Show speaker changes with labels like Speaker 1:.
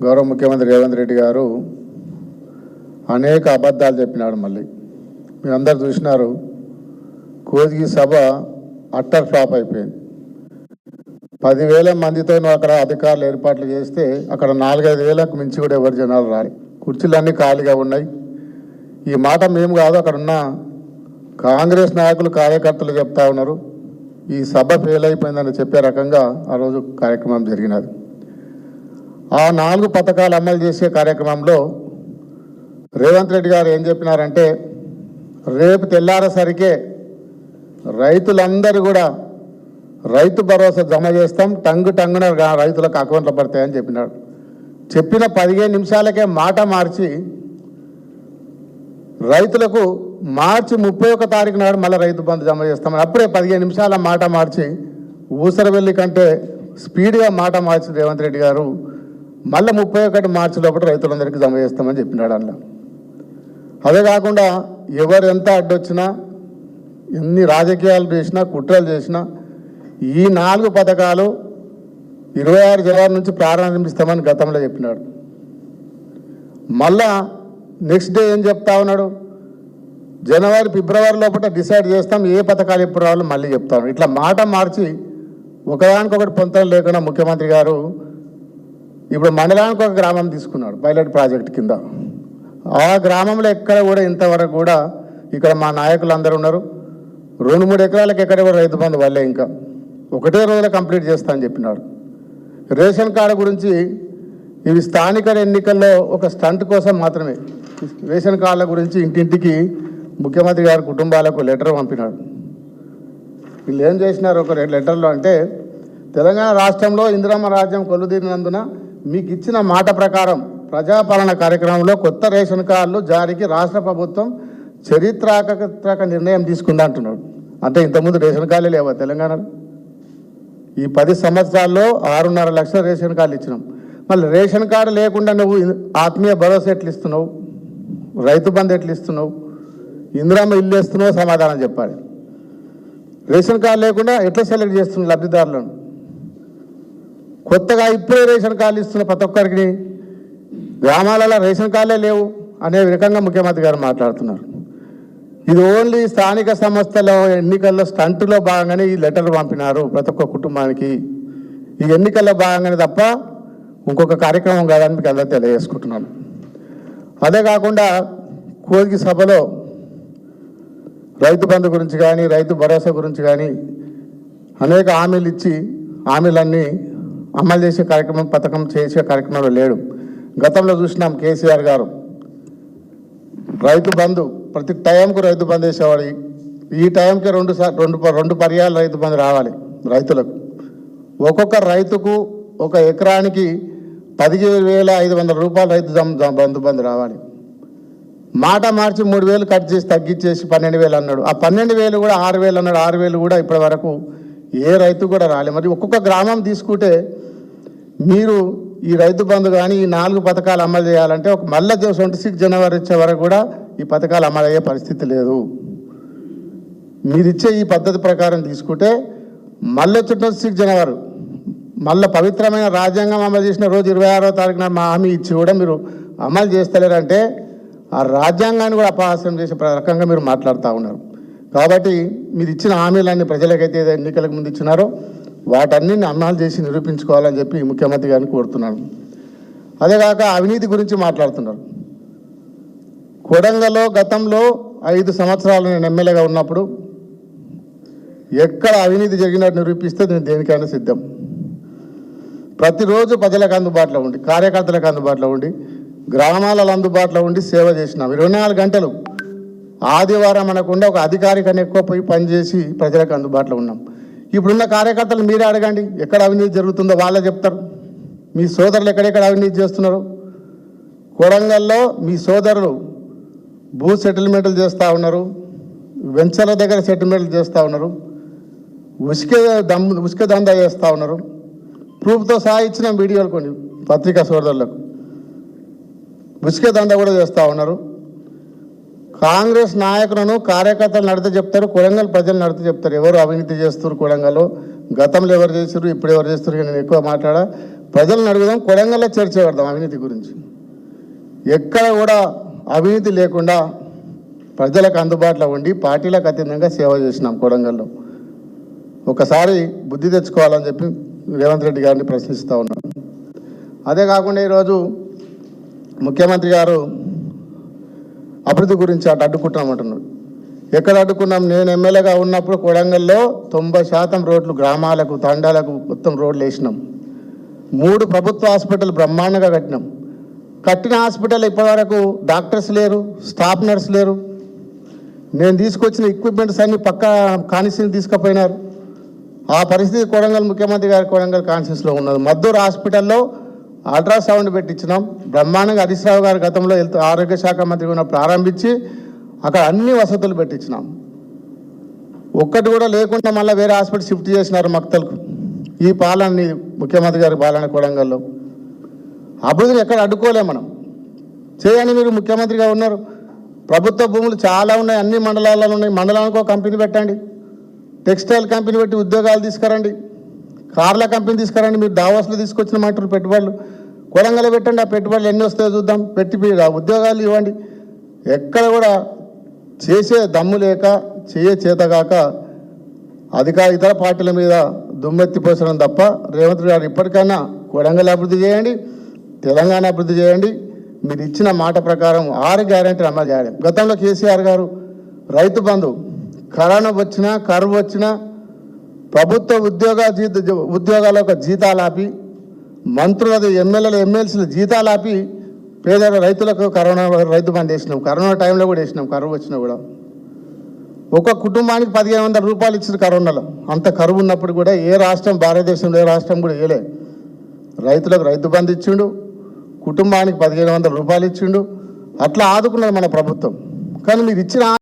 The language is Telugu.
Speaker 1: గౌరవ ముఖ్యమంత్రి రేవంత్ రెడ్డి గారు అనేక అబద్ధాలు చెప్పినాడు. మళ్ళీ మీరందరూ చూసినారు, కోజిగి సభ అట్టర్ ఫ్లాప్ అయిపోయింది. 10,000 మందితో అక్కడ అధికారులు ఏర్పాట్లు చేస్తే అక్కడ 4-5 వేలకు మించి కూడా ఎవరు జనాలు రాలి, కుర్చీలన్నీ ఖాళీగా ఉన్నాయి. ఈ మాట మేము కాదు, అక్కడ ఉన్న కాంగ్రెస్ నాయకులు కార్యకర్తలు చెప్తా ఉన్నారు. ఈ సభ ఫెయిల్ అయిపోయిందని చెప్పే రకంగా ఆ రోజు కార్యక్రమం జరిగినది. ఆ 4 పథకాలు అమలు చేసే కార్యక్రమంలో రేవంత్ రెడ్డి గారు ఏం చెప్పినారంటే, రేపు తెల్లారేసరికే రైతులందరూ కూడా రైతు భరోసా జమ చేస్తాం, టంగున రైతులకు అకౌంట్లో పడతాయని చెప్పినాడు. చెప్పిన 15 నిమిషాలకే మాట మార్చి రైతులకు మార్చి 31 తారీఖు నాడు మళ్ళీ రైతు బంధు జమ చేస్తామని అప్పుడే 15 నిమిషాల మాట మార్చి ఊసరవెల్లి కంటే స్పీడ్గా మాట మార్చి రేవంత్ రెడ్డి గారు మళ్ళీ 31 మార్చి లోపల రైతులందరికీ జమ చేస్తామని చెప్పినాడు. అందులో అదే కాకుండా ఎవరు ఎంత అడ్డొచ్చినా, ఎన్ని రాజకీయాలు చేసినా, కుట్రలు చేసినా ఈ 4 పథకాలు 26 జనవరి నుంచి ప్రారంభిస్తామని గతంలో చెప్పినాడు. మళ్ళా నెక్స్ట్ డే ఏం చెప్తా ఉన్నాడు, జనవరి ఫిబ్రవరి లోపల డిసైడ్ చేస్తాం ఏ పథకాలు ఎప్పుడు రావాలో మళ్ళీ చెప్తాను. ఇట్లా మాట మార్చి ఒకదానికొకటి పొంతన లేకుండా ముఖ్యమంత్రి గారు ఇప్పుడు మండలానికి ఒక గ్రామం తీసుకున్నాడు పైలట్ ప్రాజెక్ట్ కింద. ఆ గ్రామంలో ఎక్కడ కూడా ఇంతవరకు కూడా ఇక్కడ మా నాయకులు అందరూ ఉన్నారు, 2-3 ఎకరాలకు ఎక్కడ కూడా రైతు బంధు వల్లే ఇంకా ఒకటే రోజులో కంప్లీట్ చేస్తా అని చెప్పినాడు. రేషన్ కార్డు గురించి ఇవి స్థానిక ఎన్నికల్లో ఒక స్టంట్ కోసం మాత్రమే. రేషన్ కార్డుల గురించి ఇంటింటికి ముఖ్యమంత్రి గారి కుటుంబాలకు లెటర్ పంపినాడు. వీళ్ళు ఏం చేసినారు ఒక లెటర్లో అంటే, తెలంగాణ రాష్ట్రంలో ఇందిరమ్మ రాజ్యం కొలుదీరినందున మీకు ఇచ్చిన మాట ప్రకారం ప్రజాపాలన కార్యక్రమంలో కొత్త రేషన్ కార్డులు జారీకి రాష్ట్ర ప్రభుత్వం చరిత్రాత్మక నిర్ణయం తీసుకుంది అంటున్నాడు. అంటే ఇంతకుముందు రేషన్ కార్డులే లేవా తెలంగాణలో? ఈ 10 సంవత్సరాల్లో 6.5 లక్షల రేషన్ కార్డులు ఇచ్చినాం. మళ్ళీ రేషన్ కార్డు లేకుండా నువ్వు ఆత్మీయ భరోసా ఎట్లు ఇస్తున్నావు, రైతు బంధు ఎట్లు ఇస్తున్నావు, ఇందిరమ్మ ఇల్లు ఇస్తున్నావు, సమాధానం చెప్పాలి. రేషన్ కార్డు లేకుండా ఎట్లా సెలెక్ట్ చేస్తున్నావు లబ్ధిదారులను? కొత్తగా ఇప్పుడే రేషన్ కార్డులు ఇస్తున్న ప్రతి ఒక్కరికి గ్రామాలలో రేషన్ కార్డులే లేవు అనే రకంగా ముఖ్యమంత్రి గారు మాట్లాడుతున్నారు. ఇది ఓన్లీ స్థానిక సంస్థల ఎన్నికల్లో స్టంట్లో భాగంగానే ఈ లెటర్ పంపినారు ప్రతి ఒక్క కుటుంబానికి. ఈ ఎన్నికల్లో భాగంగానే తప్ప ఇంకొక కార్యక్రమం కాదని మీకు అందరూ తెలియజేసుకుంటున్నాను. అదే కాకుండా కోజిగి సభలో రైతు బంధు గురించి కానీ, రైతు భరోసా గురించి కానీ అనేక హామీలు ఇచ్చి హామీలన్నీ అమలు చేసే పథకం చేసే కార్యక్రమంలో లేడు. గతంలో చూసినాం కేసీఆర్ గారు రైతు బంధు ప్రతి టైంకు రైతు బంధు వేసేవాడు. ఈ టైంకి 2 పర్యాలు రైతు బంధు రావాలి రైతులకు. ఒక్కొక్క రైతుకు ఒక ఎకరానికి 17,500 రూపాయలు రైతు బంధు రావాలి. మాట మార్చి 3,000 కట్ చేసి తగ్గించేసి 12,000 అన్నాడు. ఆ 12,000 కూడా 6,000 అన్నాడు. 6,000 కూడా ఇప్పటి వరకు ఏ రైతు కూడా రాలేదు. మరి ఒక్కొక్క గ్రామం తీసుకుంటే మీరు ఈ రైతు బంధు కానీ ఈ 4 పథకాలు అమలు చేయాలంటే మళ్ళీ 26 జనవరి వచ్చే వరకు కూడా ఈ పథకాలు అమలు అయ్యే పరిస్థితి లేదు. మీరు ఇచ్చే ఈ పద్ధతి ప్రకారం తీసుకుంటే మళ్ళీ 26 జనవరి మళ్ళీ పవిత్రమైన రాజ్యాంగం అమలు చేసిన రోజు 26వ తారీఖున మా హామీ ఇచ్చి కూడా మీరు అమలు చేస్తలేరంటే ఆ రాజ్యాంగాన్ని కూడా అపహాస్యం చేసే రకంగా మీరు మాట్లాడుతూ ఉన్నారు. కాబట్టి మీరు ఇచ్చిన హామీలన్నీ ప్రజలకైతే ఎన్నికలకు ముందు ఇచ్చినారో వాటన్నిటిని అమలు చేసి నిరూపించుకోవాలని చెప్పి ముఖ్యమంత్రి గారిని కోరుతున్నాను. అదేగాక అవినీతి గురించి మాట్లాడుతున్నారు. కొడంగల్లో గతంలో 5 సంవత్సరాలు నేను ఎమ్మెల్యేగా ఉన్నప్పుడు ఎక్కడ అవినీతి జరిగినట్టు నిరూపిస్తే నేను దేనికైనా సిద్ధం. ప్రతిరోజు ప్రజలకు అందుబాటులో ఉండి, కార్యకర్తలకు అందుబాటులో ఉండి, గ్రామాలలో అందుబాటులో ఉండి సేవ చేసినాం. 24 గంటలు ఆదివారం అనకుండా ఒక అధికారి కన్నా ఎక్కువ పోయి పనిచేసి ప్రజలకు అందుబాటులో ఉన్నాం. ఇప్పుడున్న కార్యకర్తలు మీరే అడగండి, ఎక్కడ అవినీతి జరుగుతుందో వాళ్ళే చెప్తారు. మీ సోదరులు ఎక్కడెక్కడ అవినీతి చేస్తున్నారు? కొడంగల్లో మీ సోదరులు భూ సెటిల్మెంట్లు చేస్తూ ఉన్నారు, వెంచర్ల దగ్గర సెటిల్మెంట్లు చేస్తూ ఉన్నారు, ఉసుక దందా చేస్తూ ఉన్నారు. ప్రూఫ్తో సహా ఇచ్చిన వీడియోలు కొన్ని పత్రికా సోదరులకు ఉసుక దందా కూడా చేస్తూ ఉన్నారు. కాంగ్రెస్ నాయకులను కార్యకర్తలు నడితే చెప్తారు, కొడంగల్ ప్రజలు నడితే చెప్తారు ఎవరు అవినీతి చేస్తారు కొడంగల్లో. గతంలో ఎవరు చేస్తారు, ఇప్పుడు ఎవరు చేస్తారు నేను ఎక్కువ మాట్లాడా. ప్రజలను అడుగుదాం, కొడంగల్లో చర్చ పెడదాం అవినీతి గురించి. ఎక్కడ కూడా అవినీతి లేకుండా ప్రజలకు అందుబాటులో ఉండి పార్టీలకు అతీతంగా సేవ చేసినాం కొడంగల్లో. ఒకసారి బుద్ధి తెచ్చుకోవాలని చెప్పి రేవంత్ రెడ్డి గారిని ప్రశ్నిస్తూ ఉన్నాను. అదే కాకుండా ఈరోజు ముఖ్యమంత్రి గారు అభివృద్ధి గురించి అటు అడ్డుకుంటామంటున్నాడు. ఎక్కడ అడ్డుకున్నాం? నేను ఎమ్మెల్యేగా ఉన్నప్పుడు కొడంగల్లో 90% రోడ్లు గ్రామాలకు తండాలకు మొత్తం రోడ్లు వేసినాం. 3 ప్రభుత్వ హాస్పిటల్ బ్రహ్మాండంగా కట్టినాం. కట్టిన హాస్పిటల్ ఇప్పటివరకు డాక్టర్స్ లేరు, స్టాఫ్ నర్స్ లేరు. నేను తీసుకొచ్చిన ఎక్విప్మెంట్స్ అన్ని పక్క కాన్స్టిట్యూన్సీ తీసుకుపోయినారు. ఆ పరిస్థితి కొడంగల్ ముఖ్యమంత్రి గారి కొడంగల్ కాన్స్టిట్యూన్సీలో ఉన్నది. మద్దూరు హాస్పిటల్లో అల్ట్రాసౌండ్ పెట్టించినాం. బ్రహ్మాండంగా హరీష్ రావు గారు గతంలో ఆరోగ్య శాఖ మంత్రి ఉన్న ప్రారంభించి అక్కడ అన్ని వసతులు పెట్టించినాం. ఒక్కటి కూడా లేకుండా మళ్ళీ వేరే హాస్పిటల్ షిఫ్ట్ చేసినారు మక్తలకు. ఈ పాలనని ముఖ్యమంత్రి గారి పాలన కొడంగల్లో అభివృద్ధిని ఎక్కడ అడ్డుకోలే మనం. చేయండి, మీరు ముఖ్యమంత్రిగా ఉన్నారు. ప్రభుత్వ భూములు చాలా ఉన్నాయి, అన్ని మండలాలలో ఉన్నాయి. మండలానికి ఒక కంపెనీ పెట్టండి, టెక్స్టైల్ కంపెనీ పెట్టి ఉద్యోగాలు తీసుకురండి, కార్ల కంపెనీ తీసుకురండి. మీరు దావాస్లో తీసుకొచ్చిన మాటలు పెట్టుబడులు కొడంగల్లో పెట్టండి. ఆ పెట్టుబడులు ఎన్ని వస్తాయో చూద్దాం, పెట్టి ఉద్యోగాలు ఇవ్వండి. ఎక్కడ కూడా చేసే దమ్ము లేక చేతగాక ఇతర పార్టీల మీద దుమ్మెత్తిపోసడం తప్ప రేవంత్ గారు ఇప్పటికైనా కొడంగల్ అభివృద్ధి చేయండి, తెలంగాణ అభివృద్ధి చేయండి. మీరు ఇచ్చిన మాట ప్రకారం 6 గ్యారెంటీలు అమలు చేయాలి. గతంలో కేసీఆర్ గారు రైతు బంధు, కరోనా వచ్చినా కరువు వచ్చినా ప్రభుత్వ ఉద్యోగాల యొక్క జీతాలు ఆపి, మంత్రులది ఎమ్మెల్యేలు ఎమ్మెల్సీలు జీతాలు ఆపి పేద రైతులకు రైతు బంధు వేసినాం. కరోనా టైంలో కూడా వేసినాం, కరువు వచ్చినా కూడా. ఒక కుటుంబానికి 1500 రూపాయలు ఇచ్చిన కరోనాలో. అంత కరువు ఉన్నప్పుడు కూడా ఏ రాష్ట్రం, భారతదేశంలో ఏ రాష్ట్రం కూడా వేయలే. రైతులకు రైతు బంధు ఇచ్చిండు, కుటుంబానికి 1500 రూపాయలు ఇచ్చిండు. అట్లా ఆదుకున్నది మన ప్రభుత్వం. కానీ మీరు ఇచ్చిన